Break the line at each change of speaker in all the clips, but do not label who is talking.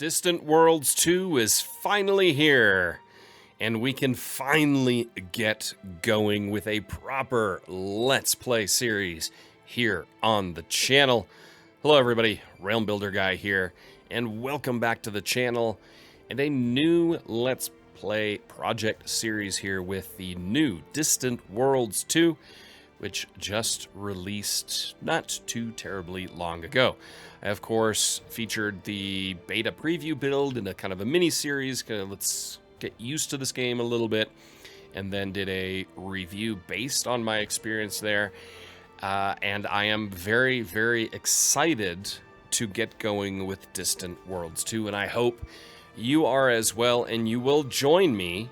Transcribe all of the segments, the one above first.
Distant Worlds 2 is finally here, and we can finally get going with a proper Let's Play series here on the channel. Hello everybody, Realm Builder Guy here, and welcome back to the channel, and a new Let's Play project series here with the new Distant Worlds 2, which just released not too terribly long ago. I, of course, featured the beta preview build in a kind of a mini-series, let's get used to this game a little bit, and then did a review based on my experience there. And I am very, very excited to get going with Distant Worlds 2, and I hope you are as well, and you will join me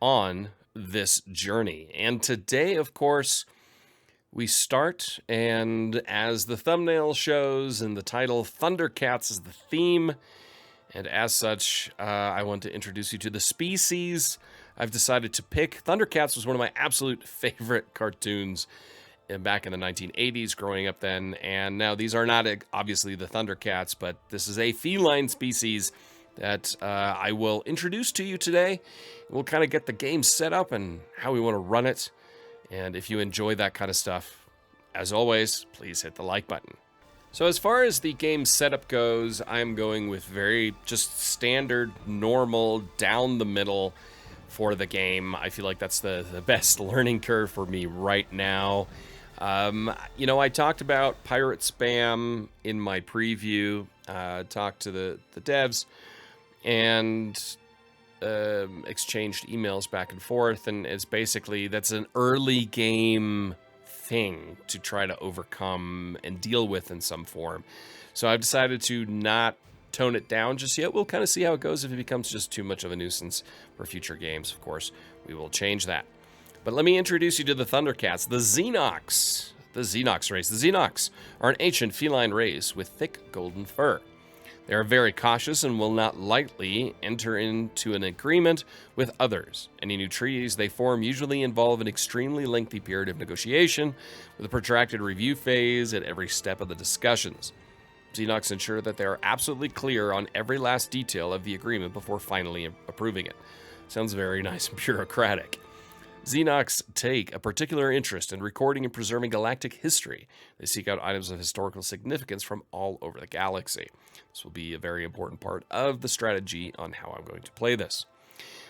on this journey. And today, of course, we start, and as the thumbnail shows and the title, Thundercats is the theme, and as such, I want to introduce you to the species I've decided to pick. Thundercats was one of my absolute favorite cartoons back in the 1980s, growing up then, and now these are not obviously the Thundercats, but this is a feline species that I will introduce to you today. We'll kind of get the game set up and how we want to run it. And if you enjoy that kind of stuff, as always, please hit the like button. So as far as the game setup goes, I'm going with very just standard, normal, down the middle for the game. I feel like that's the best learning curve for me right now. You know, I talked about pirate spam in my preview, talked to the devs, and exchanged emails back and forth, and it's basically that's an early game thing to try to overcome and deal with in some form. So I've decided to not tone it down just yet. We'll kind of see how it goes. If it becomes just too much of a nuisance for future games, of course, we will change that. But let me introduce you to the Thundercats, the Xenox. The Xenox race. The Xenox are an ancient feline race with thick golden fur. They are very cautious and will not lightly enter into an agreement with others. Any new treaties they form usually involve an extremely lengthy period of negotiation, with a protracted review phase at every step of the discussions. Xenox ensure that they are absolutely clear on every last detail of the agreement before finally approving it. Sounds very nice and bureaucratic. Xenox take a particular interest in recording and preserving galactic history. They seek out items of historical significance from all over the galaxy. This will be a very important part of the strategy on how I'm going to play this.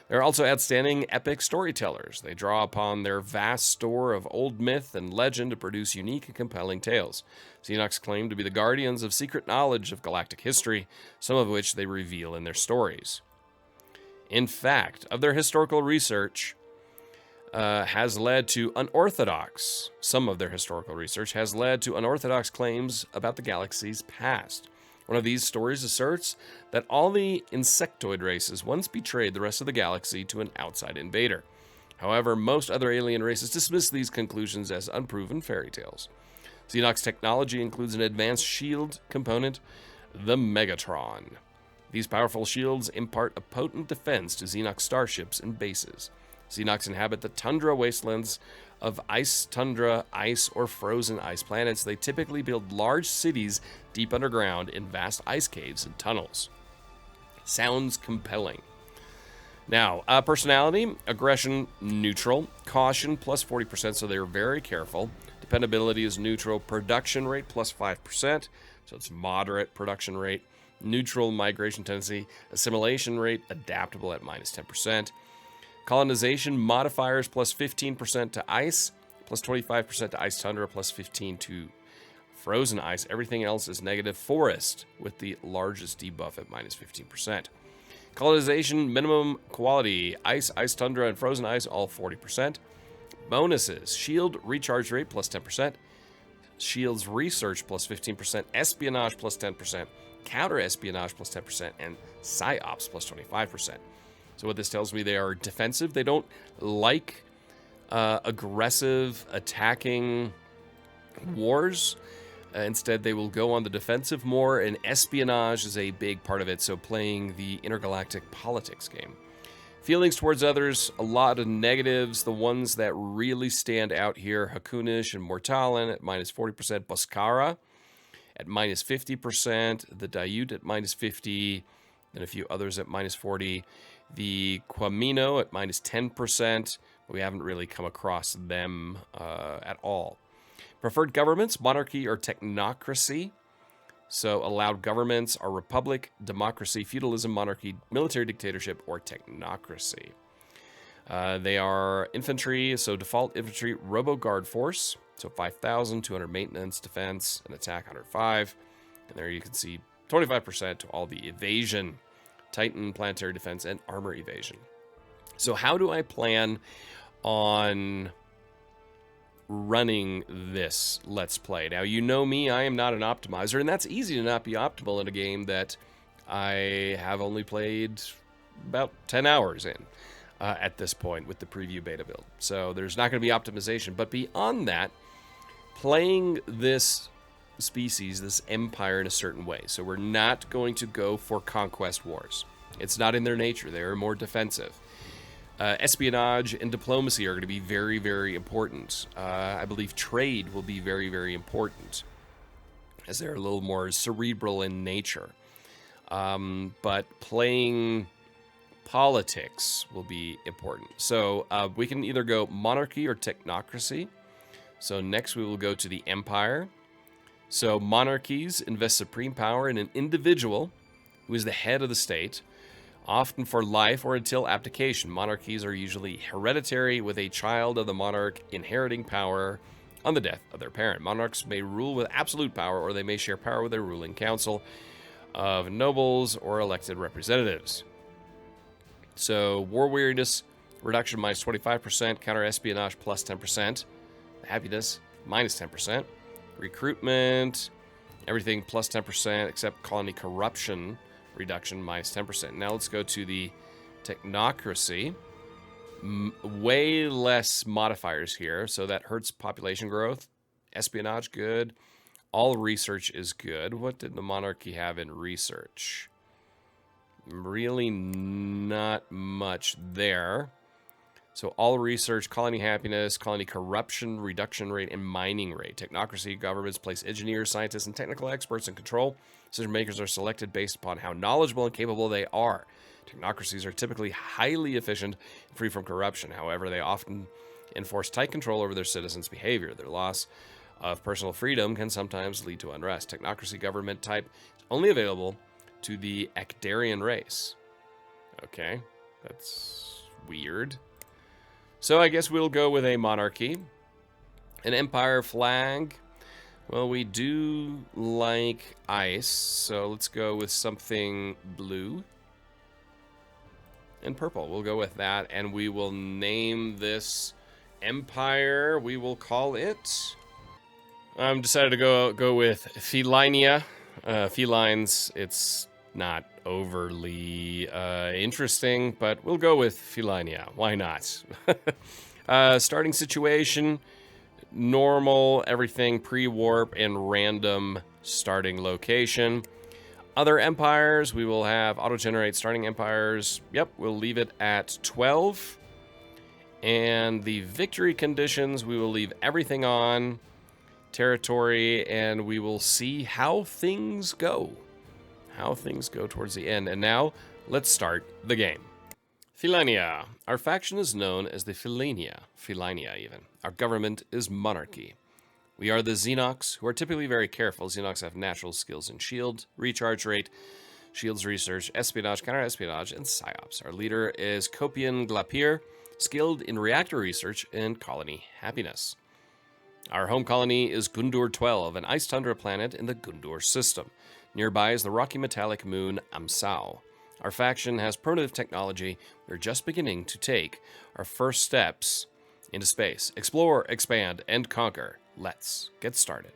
They're also outstanding epic storytellers. They draw upon their vast store of old myth and legend to produce unique and compelling tales. Xenox claim to be the guardians of secret knowledge of galactic history, some of which they reveal in their stories. In fact, of their historical research, has led to unorthodox. Some of their historical research has led to unorthodox claims about the galaxy's past. One of these stories asserts that all the insectoid races once betrayed the rest of the galaxy to an outside invader. However, most other alien races dismiss these conclusions as unproven fairy tales. Xenox technology includes an advanced shield component, the Megatron. These powerful shields impart a potent defense to Xenox starships and bases. Xenox inhabit the tundra wastelands of ice tundra, ice, or frozen ice planets. They typically build large cities deep underground in vast ice caves and tunnels. Sounds compelling. Now, personality, aggression, neutral. Caution, plus 40%, so they're very careful. Dependability is neutral. Production rate, plus 5%, so it's moderate production rate. Neutral migration tendency. Assimilation rate, adaptable at minus 10%. Colonization modifiers, plus 15% to ice, plus 25% to ice tundra, plus 15 to frozen ice. Everything else is negative. Forest, with the largest debuff at minus 15%. Colonization minimum quality, ice, ice tundra, and frozen ice, all 40%. Bonuses, shield recharge rate, plus 10%. Shields research, plus 15%. Espionage, plus 10%. Counter espionage, plus 10%. And psyops, plus 25%. So what this tells me, they are defensive. They don't like aggressive attacking wars. Instead, they will go on the defensive more, and espionage is a big part of it, so playing the intergalactic politics game. Feelings towards others, a lot of negatives. The ones that really stand out here, Hakunish and Mortalin at minus 40%, Boscara at minus 50%, the Dayut at minus 50%, then a few others at minus 40. The Quamino at minus 10%. We haven't really come across them at all. Preferred governments, monarchy or technocracy. So allowed governments are republic, democracy, feudalism, monarchy, military dictatorship, or technocracy. They are infantry, so default infantry, robo guard force, so 5,000, 200 maintenance, defense, and attack 105. And there you can see 25% to all the evasion, Titan, planetary defense, and armor evasion. So how do I plan on running this Let's Play? Now, you know me, I am not an optimizer, and that's easy to not be optimal in a game that I have only played about 10 hours in at this point with the preview beta build. So there's not going to be optimization. But beyond that, playing this species, this empire, in a certain way. So we're not going to go for conquest wars. It's not in their nature. They are more defensive. Espionage and diplomacy are going to be very, very important. I believe trade will be very, very important, as they're a little more cerebral in nature. But playing politics will be important. So we can either go monarchy or technocracy. So next we will go to the empire. So monarchies invest supreme power in an individual who is the head of the state, often for life or until abdication. Monarchies are usually hereditary, with a child of the monarch inheriting power on the death of their parent. Monarchs may rule with absolute power, or they may share power with their ruling council of nobles or elected representatives. So war weariness reduction minus 25%, counter espionage plus 10%, happiness minus 10%, recruitment, everything plus 10%, except colony corruption reduction minus 10%. Now let's go to the technocracy. Way less modifiers here, so that hurts population growth. Espionage, good. All research is good. What did the monarchy have in research? Really not much there. So all research, colony happiness, colony corruption, reduction rate, and mining rate. Technocracy governments place engineers, scientists, and technical experts in control. Decision makers are selected based upon how knowledgeable and capable they are. Technocracies are typically highly efficient and free from corruption. However, they often enforce tight control over their citizens' behavior. Their loss of personal freedom can sometimes lead to unrest. Technocracy government type is only available to the Acdarian race. Okay, that's weird. So I guess we'll go with a monarchy. An empire flag. Well, we do like ice, so let's go with something blue and purple. We'll go with that, and we will name this empire. We will call it... I'm decided to go with Felinia. Felines, it's not overly interesting, but we'll go with Felinia. Why not? Starting situation, normal, everything pre-warp, and random starting location. Other empires, we will have auto-generate starting empires. Yep, we'll leave it at 12. And the victory conditions, we will leave everything on. Territory, and we will see how things go. How things go towards the end. And now, let's start the game. Felinia. Our faction is known as the Felinia even. Our government is monarchy. We are the Xenox, who are typically very careful. Xenox have natural skills in shield, recharge rate, shields research, espionage, counter-espionage, and psyops. Our leader is Copian Glapir, skilled in reactor research and colony happiness. Our home colony is Gundur 12, an ice tundra planet in the Gundur system. Nearby is the rocky metallic moon Amsau. Our faction has primitive technology. We're just beginning to take our first steps into space. Explore, expand, and conquer. Let's get started.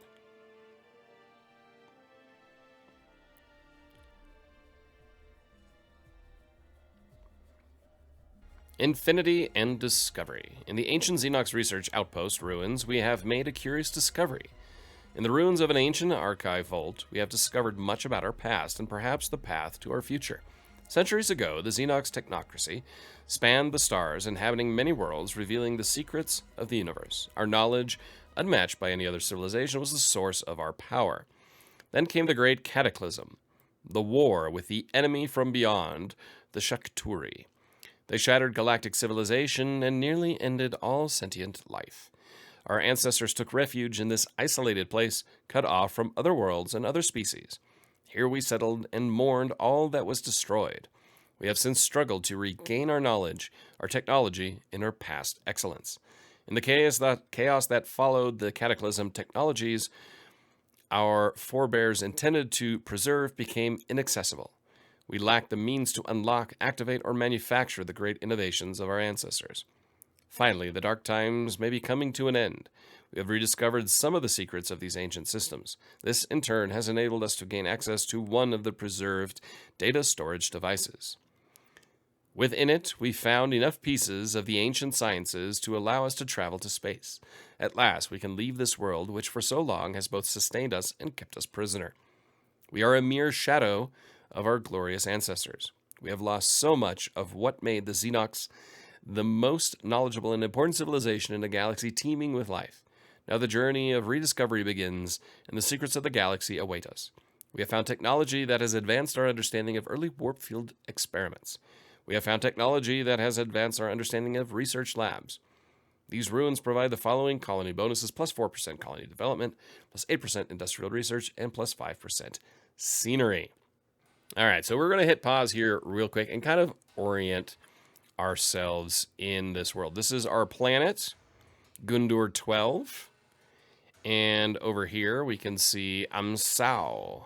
Infinity and discovery. In the ancient Xenox research outpost ruins, we have made a curious discovery. In the ruins of an ancient archive vault, we have discovered much about our past and perhaps the path to our future. Centuries ago, the Xenox technocracy spanned the stars, inhabiting many worlds, revealing the secrets of the universe. Our knowledge, unmatched by any other civilization, was the source of our power. Then came the great cataclysm. the war with the enemy from beyond, the Shakturi. They shattered galactic civilization and nearly ended all sentient life. Our ancestors took refuge in this isolated place, cut off from other worlds and other species. Here we settled and mourned all that was destroyed. We have since struggled to regain our knowledge, our technology, and our past excellence. In the chaos that followed the cataclysm, technologies our forebears intended to preserve became inaccessible. We lacked the means to unlock, activate, or manufacture the great innovations of our ancestors. Finally, the dark times may be coming to an end. We have rediscovered some of the secrets of these ancient systems. This, in turn, has enabled us to gain access to one of the preserved data storage devices. Within it, we found enough pieces of the ancient sciences to allow us to travel to space. At last, we can leave this world, which for so long has both sustained us and kept us prisoner. We are a mere shadow of our glorious ancestors. We have lost so much of what made the Xenox the most knowledgeable and important civilization in a galaxy teeming with life. Now the journey of rediscovery begins, and the secrets of the galaxy await us. We have found technology that has advanced our understanding of early warp field experiments. We have found technology that has advanced our understanding of research labs. These ruins provide the following colony bonuses: plus 4% colony development, plus 8% industrial research, and plus 5% scenery. All right, so we're going to hit pause here real quick and kind of orient ourselves in this world. This is our planet, Gundur 12. And over here we can see Amsau,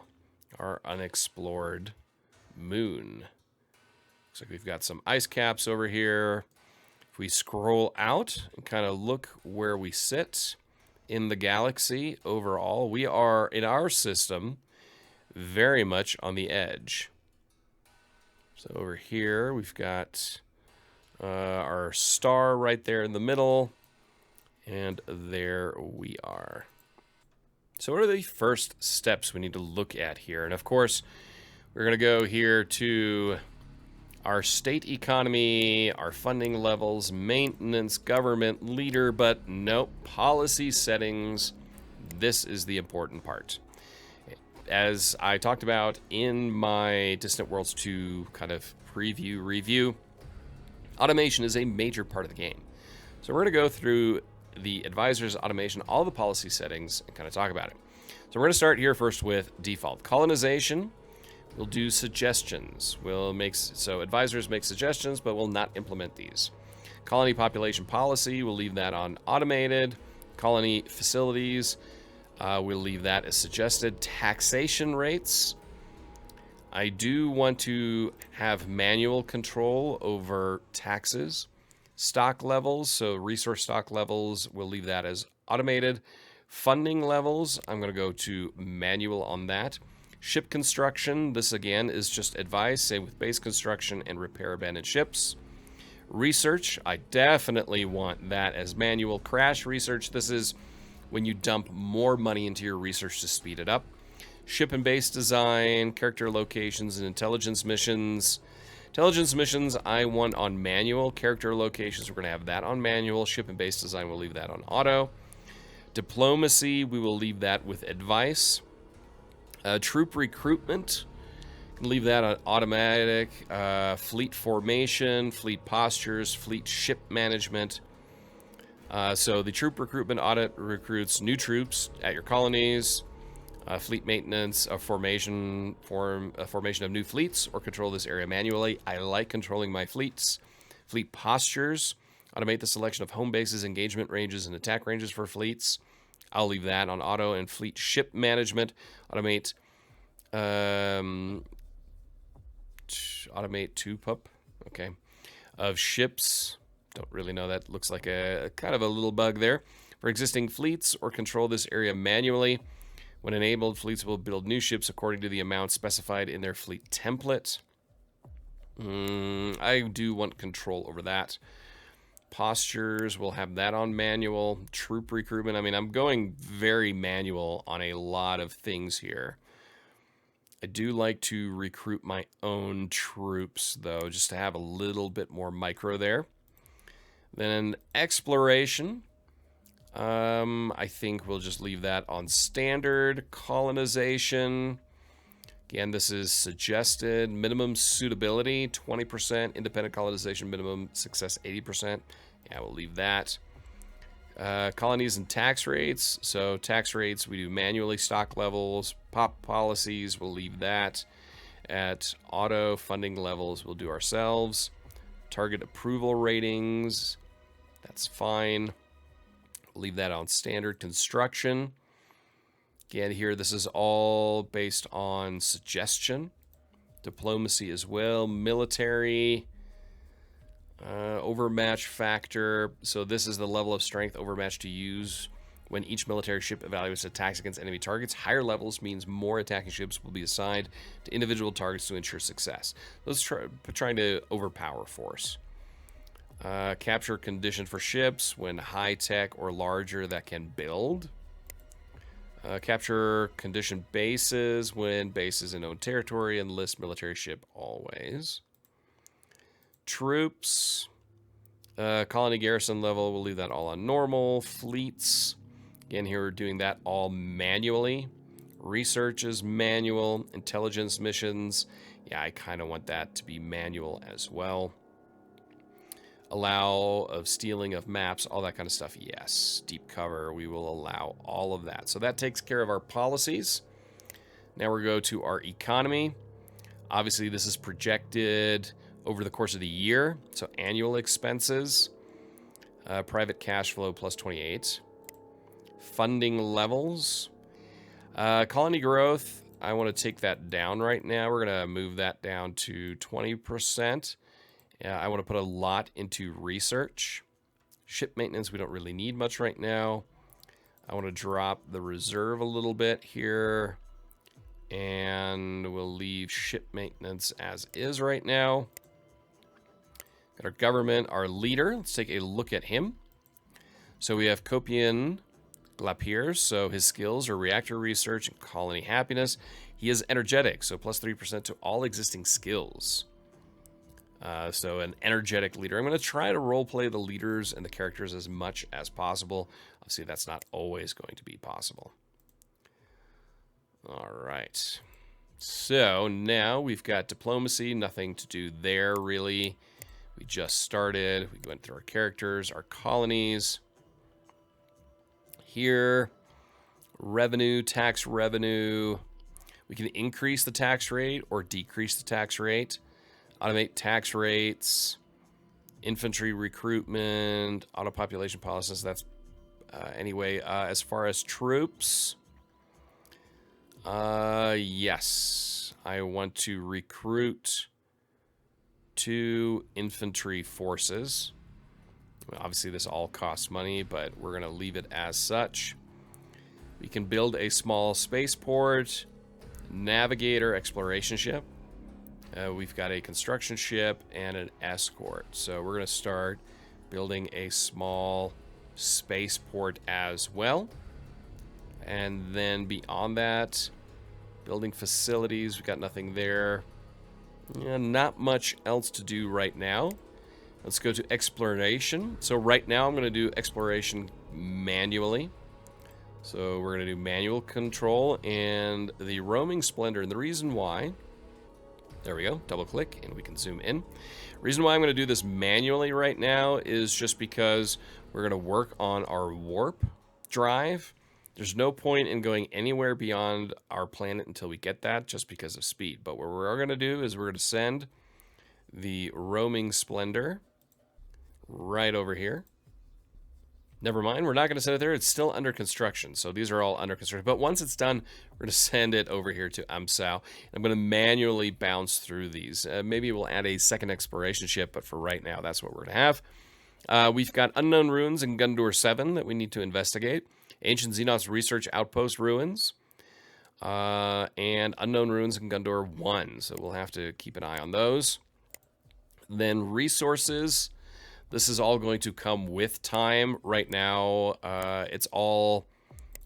our unexplored moon. Looks like we've got some ice caps over here. If we scroll out and kind of look where we sit in the galaxy overall, we are, in our system, very much on the edge. So over here we've got our star right there in the middle, and there we are. So what are the first steps we need to look at here? And of course, we're going to go here to our state economy, our funding levels, maintenance, government, leader, but nope, policy settings. This is the important part. As I talked about in my Distant Worlds 2 kind of preview review, automation is a major part of the game. So we're going to go through the advisor's automation, all the policy settings, and kind of talk about it. So we're going to start here first with default. Colonization, we'll do suggestions. So advisors make suggestions, but will not implement these. Colony population policy, we'll leave that on automated. Colony facilities, we'll leave that as suggested. Taxation rates, I do want to have manual control over taxes. Stock levels, so resource stock levels, we'll leave that as automated. Funding levels, I'm going to go to manual on that. Ship construction, this again is just advice, same with base construction and repair abandoned ships. Research, I definitely want that as manual. Crash research, this is when you dump more money into your research to speed it up. Ship and base design, character locations, and intelligence missions. Intelligence missions, I want on manual. Character locations, we're going to have that on manual. Ship and base design, we'll leave that on auto. Diplomacy, we will leave that with advice. Troop recruitment, leave that on automatic. Fleet formation, fleet postures, fleet ship management. So the troop recruitment audit recruits new troops at your colonies. Fleet maintenance, formation of new fleets, or control this area manually. I like controlling my fleets. Fleet postures, automate the selection of home bases, engagement ranges, and attack ranges for fleets. I'll leave that on auto. And fleet ship management, automate two pup, okay, of ships. Don't really know, that looks like a kind of a little bug there. For existing fleets, or control this area manually. When enabled, fleets will build new ships according to the amount specified in their fleet template. I do want control over that. Postures, we'll have that on manual. Troop recruitment, I mean, I'm going very manual on a lot of things here. I do like to recruit my own troops, though, just to have a little bit more micro there. Then exploration. I think we'll just leave that on standard. Colonization. Again, this is suggested. Minimum suitability, 20%. Independent colonization minimum success, 80%. Yeah, we'll leave that. Colonies and tax rates. So tax rates, we do manually. Stock levels, pop policies, we'll leave that. At auto funding levels, we'll do ourselves. Target approval ratings, that's fine. We'll leave that on standard. Construction. Again, here, this is all based on suggestion. Diplomacy as well. Military. Overmatch factor. So this is the level of strength overmatch to use when each military ship evaluates attacks against enemy targets. Higher levels means more attacking ships will be assigned to individual targets to ensure success. Let's trying to overpower force. Capture condition for ships when high tech or larger that can build. Capture condition bases when bases in own territory, and list military ship always. Troops. Colony garrison level, we'll leave that all on normal. Fleets. Again, here we're doing that all manually. Research is manual. Intelligence missions. Yeah, I kind of want that to be manual as well. Allow of stealing of maps, all that kind of stuff. Yes. Deep cover, we will allow all of that. So that takes care of our policies. Now we go to our economy. Obviously, this is projected over the course of the year. So annual expenses. Private cash flow plus 28. Funding levels. Colony growth, I want to take that down right now. We're going to move that down to 20%. I want to put a lot into research. Ship maintenance, we don't really need much right now. I want to drop the reserve a little bit here. And we'll leave ship maintenance as is right now. Got our government, our leader. Let's take a look at him. So we have Copian Glapier. So his skills are reactor research and colony happiness. He is energetic, so plus 3% to all existing skills. So an energetic leader. I'm going to try to roleplay the leaders and the characters as much as possible. Obviously, that's not always going to be possible. All right. So now we've got diplomacy. Nothing to do there, really. We just started. We went through our characters, our colonies. Here, revenue, tax revenue. We can increase the tax rate or decrease the tax rate. Automate tax rates, infantry recruitment, auto population policies. That's anyway. As far as troops, yes, I want to recruit 2 infantry forces. Obviously, this all costs money, but we're going to leave it as such. We can build a small spaceport, navigator, exploration ship. We've got a construction ship and an escort. So we're going to start building a small spaceport as well. And then beyond that, building facilities. We've got nothing there. Yeah, not much else to do right now. Let's go to exploration. So right now I'm going to do exploration manually. So we're going to do manual control and the roaming splendor. And the reason why... There we go, double click and we can zoom in. Reason why I'm going to do this manually right now is just because we're going to work on our warp drive. There's no point in going anywhere beyond our planet until we get that, just because of speed. But what we're going to do is we're going to send the roaming splendor right over here. Never mind, we're not going to send it there. It's still under construction. So these are all under construction. But once it's done, we're going to send it over here to Amsau. I'm going to manually bounce through these. Maybe we'll add a second exploration ship, but for right now, that's what we're going to have. We've got unknown ruins in Gundor 7 that we need to investigate. Ancient Xenos Research Outpost ruins. And unknown ruins in Gundor 1. So we'll have to keep an eye on those. Then resources. This is all going to come with time. Right now, it's all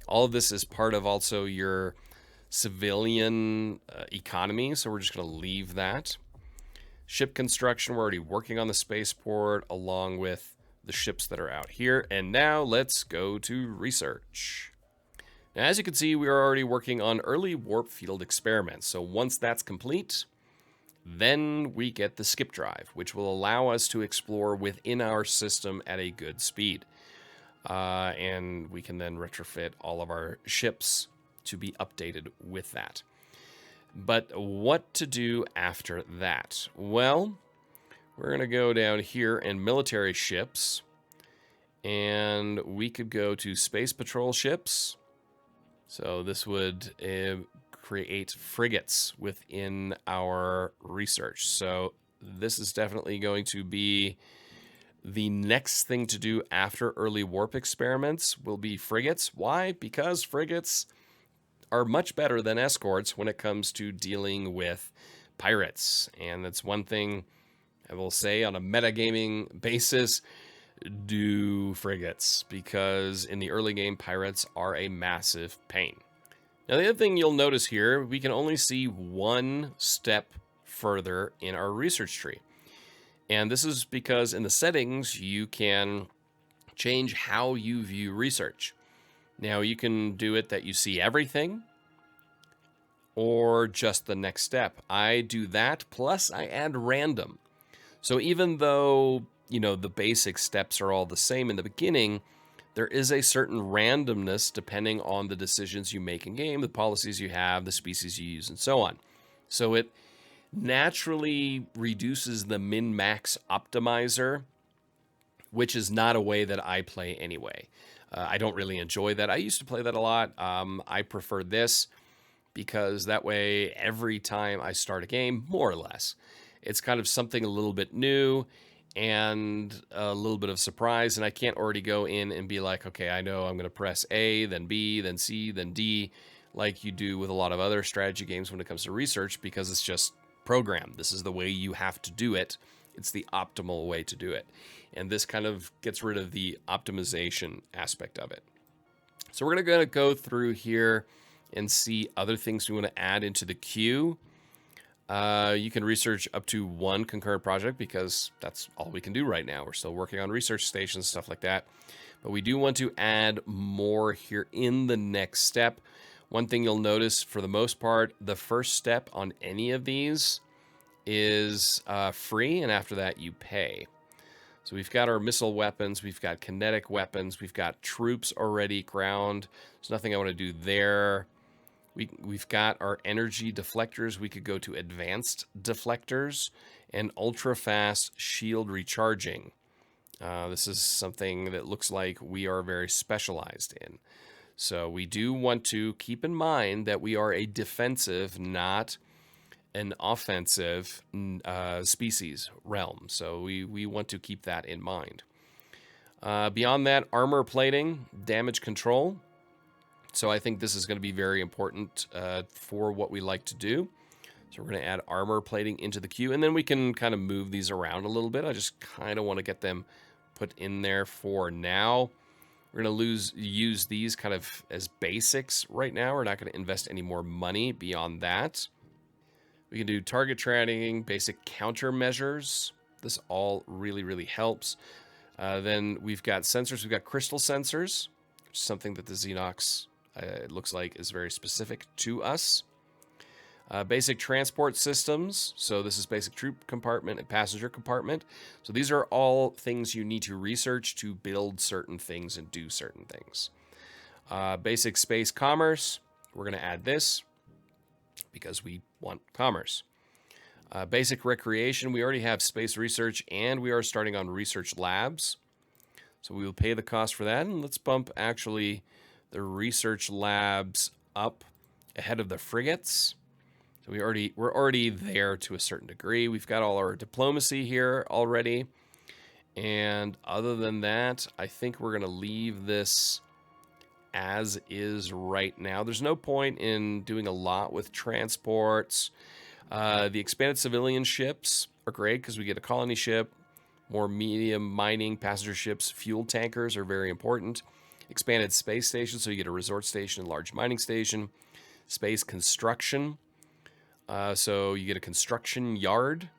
of this is part of also your civilian economy, so we're just going to leave that. Ship construction, we're already working on the spaceport along with the ships that are out here. And now let's go to research. Now, as you can see, we are already working on early warp field experiments. So once that's complete, then we get the skip drive, which will allow us to explore within our system at a good speed. And we can then retrofit all of our ships to be updated with that. But what to do after that? Well, we're going to go down here in military ships, and we could go to space patrol ships. So this would create frigates within our research. So this is definitely going to be the next thing to do after early warp experiments will be frigates. Why? Because frigates are much better than escorts when it comes to dealing with pirates. And that's one thing I will say on a metagaming basis, do frigates, because in the early game, pirates are a massive pain. Now, the other thing you'll notice here, we can only see one step further in our research tree. And this is because in the settings, you can change how you view research. Now, you can do it that you see everything or just the next step. I do that, plus I add random. So even though, you know, the basic steps are all the same in the beginning, there is a certain randomness depending on the decisions you make in game, the policies you have, the species you use, and so on. So it naturally reduces the min-max optimizer, which is not a way that I play anyway. I don't really enjoy that. I used to play that a lot. I prefer this because that way every time I start a game, more or less, it's kind of something a little bit new and a little bit of surprise, and I can't already go in and be like, okay, I know I'm going to press A, then B, then C, then D, like you do with a lot of other strategy games when it comes to research, because it's just programmed. This is the way you have to do it. It's the optimal way to do it. And this kind of gets rid of the optimization aspect of it. So we're going to go through here and see other things we want to add into the queue. You can research up to one concurrent project because that's all we can do right now. We're still working on research stations, stuff like that. But we do want to add more here in the next step. One thing you'll notice, for the most part, the first step on any of these is free, and after that you pay. So we've got our missile weapons, we've got kinetic weapons, we've got troops already ground. There's nothing I want to do there. We've got our energy deflectors. We could go to advanced deflectors and ultra-fast shield recharging. This is something that looks like we are very specialized in. So we do want to keep in mind that we are a defensive, not an offensive species realm. So we want to keep that in mind. Beyond that, armor plating, damage control. So I think this is going to be very important for what we like to do. So we're going to add armor plating into the queue, and then we can kind of move these around a little bit. I just kind of want to get them put in there for now. We're going to use these kind of as basics right now. We're not going to invest any more money beyond that. We can do target tracking, basic countermeasures. This all really, really helps. Then we've got sensors. We've got crystal sensors, which is something that the Xenox, it looks like, is very specific to us. Basic transport systems. So this is basic troop compartment and passenger compartment. So these are all things you need to research to build certain things and do certain things. Basic space commerce. We're going to add this because we want commerce. Basic recreation. We already have space research, and we are starting on research labs. So we will pay the cost for that. And let's bump actually the research labs up ahead of the frigates. So we're already there to a certain degree. We've got all our diplomacy here already. And other than that, I think we're going to leave this as is right now. There's no point in doing a lot with transports. The expanded civilian ships are great because we get a colony ship. More medium mining passenger ships, fuel tankers are very important. Expanded space station, so you get a resort station and large mining station. Space construction. So you get a construction yard,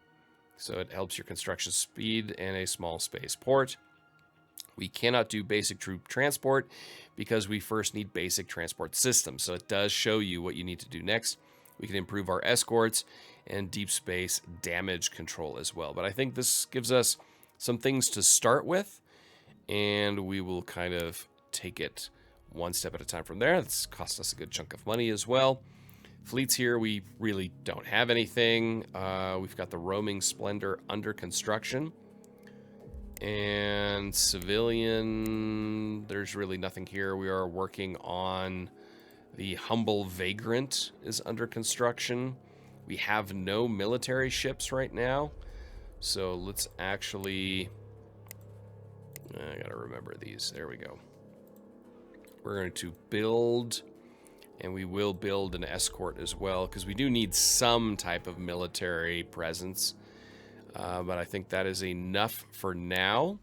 so it helps your construction speed, and a small space port. We cannot do basic troop transport because we first need basic transport systems. So it does show you what you need to do next. We can improve our escorts and deep space damage control as well. But I think this gives us some things to start with, and we will kind of take it one step at a time from there. It's cost us a good chunk of money as well. Fleets here, we really don't have anything. We've got the roaming Splendor under construction. And civilian, there's really nothing here. We are working on the Humble Vagrant is under construction. We have no military ships right now. So let's actually... I gotta remember these. There we go. We're going to build, and we will build an escort as well, because we do need some type of military presence. But I think that is enough for now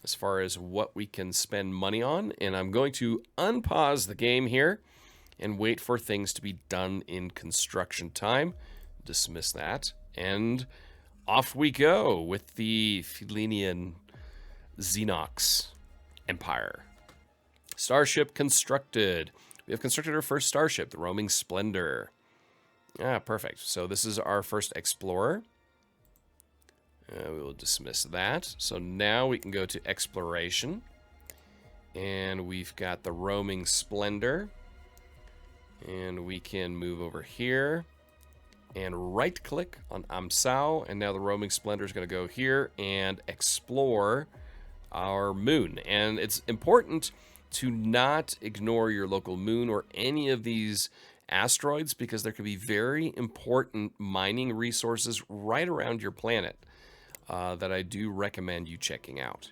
as far as what we can spend money on. And I'm going to unpause the game here and wait for things to be done in construction time. Dismiss that. And off we go with the Felinian Xenox Empire. Starship constructed. We have constructed our first starship, the Roaming Splendor. Ah, perfect. So this is our first explorer. We will dismiss that. So now we can go to exploration. And we've got the Roaming Splendor. And we can move over here and right click on Amsau. And now the Roaming Splendor is going to go here and explore our moon. And it's important to not ignore your local moon or any of these asteroids, because there could be very important mining resources right around your planet that I do recommend you checking out.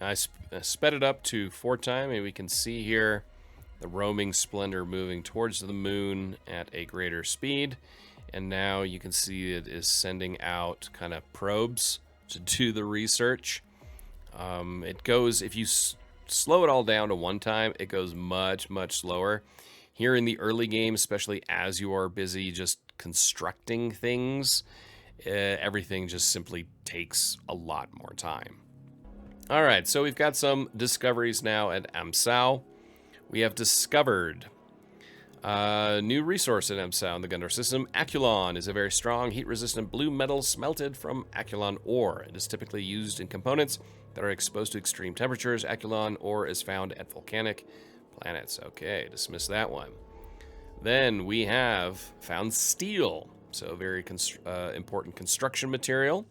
I sped it up to 4 times, and we can see here the Roaming Splendor moving towards the moon at a greater speed. And now you can see it is sending out kind of probes to do the research. It goes, if you slow it all down to 1 time, it goes much, much slower. Here in the early game, especially as you are busy just constructing things, everything just simply takes a lot more time. All right, so we've got some discoveries now at Amsau. We have discovered a new resource in Amsau in the Gundar system. Aculon is a very strong, heat-resistant blue metal smelted from Aculon ore. It is typically used in components that are exposed to extreme temperatures. Aculon ore is found at volcanic planets. Okay, dismiss that one. Then we have found steel. So very important construction material.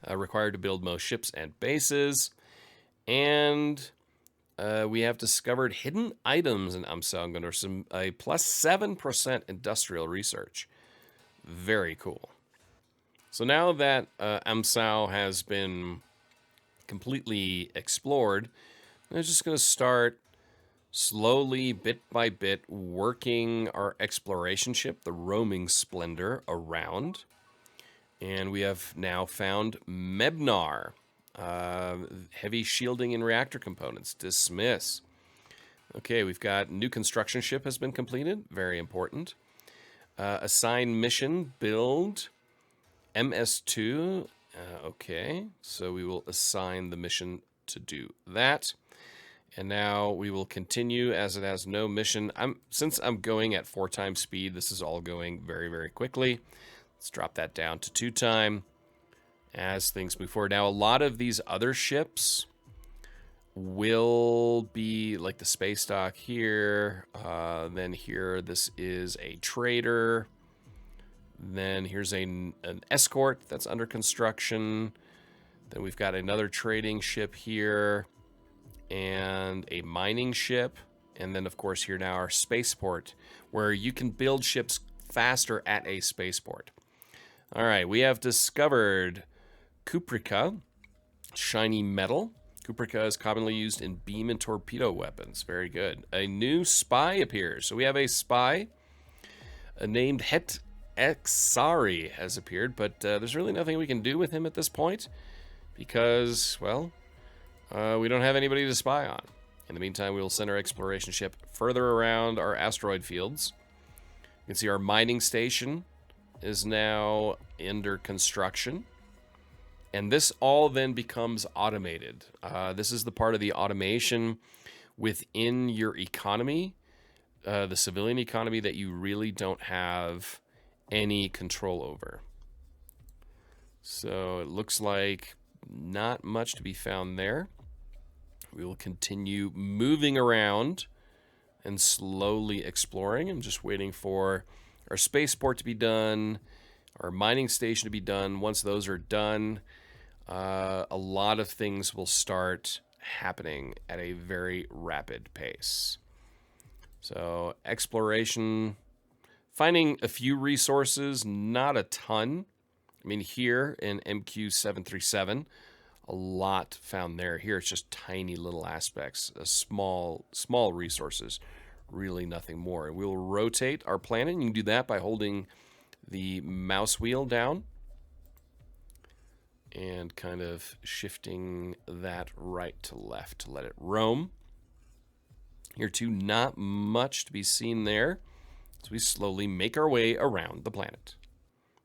Required to build most ships and bases. And we have discovered hidden items in Amsau and Gundar, a plus 7% industrial research. Very cool. So now that Amsau has been completely explored, I'm just going to start slowly, bit by bit, working our exploration ship, the Roaming Splendor, around. And we have now found Mebnar. Heavy shielding and reactor components. Dismiss. Okay, we've got new construction ship has been completed. Very important. Assign mission, build MS2. Okay, so we will assign the mission to do that. And now we will continue as it has no mission. Since I'm going at 4 times speed, this is all going very, very quickly. Let's drop that down to 2 times as things move forward. Now, a lot of these other ships will be like the space dock here. Then here, this is a trader. Then here's an escort that's under construction. Then we've got another trading ship here and a mining ship. And then, of course, here now our spaceport, where you can build ships faster at a spaceport. All right, we have discovered Cuprica, shiny metal. Cuprica is commonly used in beam and torpedo weapons. Very good. A new spy appears. So we have a spy named Het Exari has appeared, but there's really nothing we can do with him at this point because, well, we don't have anybody to spy on. In the meantime, we will send our exploration ship further around our asteroid fields. You can see our mining station is now under construction. And this all then becomes automated. This is the part of the automation within your economy, the civilian economy, that you really don't have any control over. So it looks like not much to be found there. We will continue moving around and slowly exploring. I'm just waiting for our spaceport to be done, our mining station to be done. Once those are done, a lot of things will start happening at a very rapid pace. So exploration, finding a few resources, not a ton. I mean, here in MQ737, a lot found there. Here it's just tiny little aspects, small resources, really nothing more. We'll rotate our planet. You can do that by holding the mouse wheel down and kind of shifting that right to left to let it roam. Here too, not much to be seen there as we slowly make our way around the planet.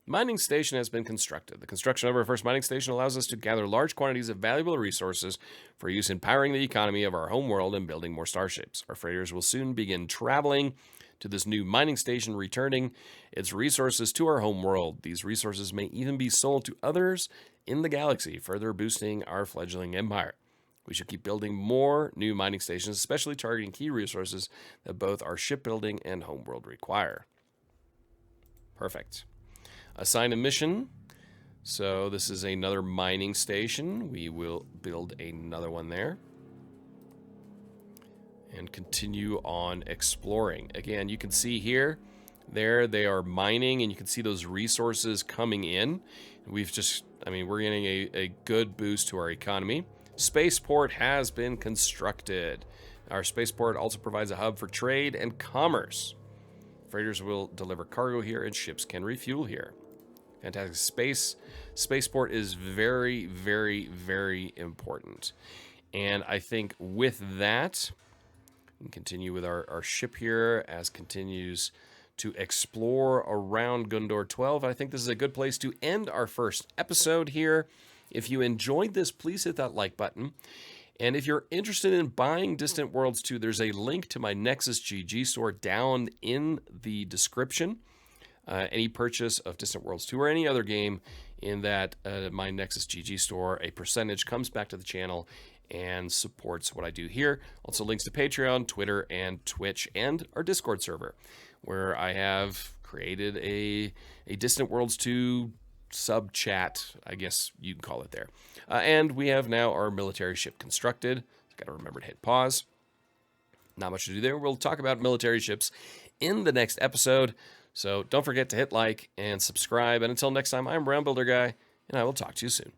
Mining station has been constructed. The construction of our first mining station allows us to gather large quantities of valuable resources for use in powering the economy of our home world and building more starships. Our freighters will soon begin traveling to this new mining station, returning its resources to our home world. These resources may even be sold to others in the galaxy, further boosting our fledgling empire. We should keep building more new mining stations, especially targeting key resources that both our shipbuilding and homeworld require. Perfect. Assign a mission. So this is another mining station. We will build another one there. And continue on exploring. Again, you can see here, there they are mining, and you can see those resources coming in. We've just, I mean, we're getting a good boost to our economy. Spaceport has been constructed. Our spaceport also provides a hub for trade and commerce. Freighters will deliver cargo here, and ships can refuel here. Fantastic. Spaceport is very, very, very important. And I think with that, we can continue with our ship here as continues to explore around Gundor 12. I think this is a good place to end our first episode here. If you enjoyed this, please hit that like button. And if you're interested in buying Distant Worlds 2, there's a link to my Nexus GG store down in the description. Any purchase of Distant Worlds 2 or any other game in that my Nexus GG store, a percentage comes back to the channel and supports what I do here. Also links to Patreon, Twitter, and Twitch, and our Discord server, where I have created a Distant Worlds 2 sub chat, I guess you can call it there. And we have now our military ship constructed. Got to remember to hit pause. Not much to do there. We'll talk about military ships in the next episode. So don't forget to hit like and subscribe. And until next time, I'm Brown Builder Guy, and I will talk to you soon.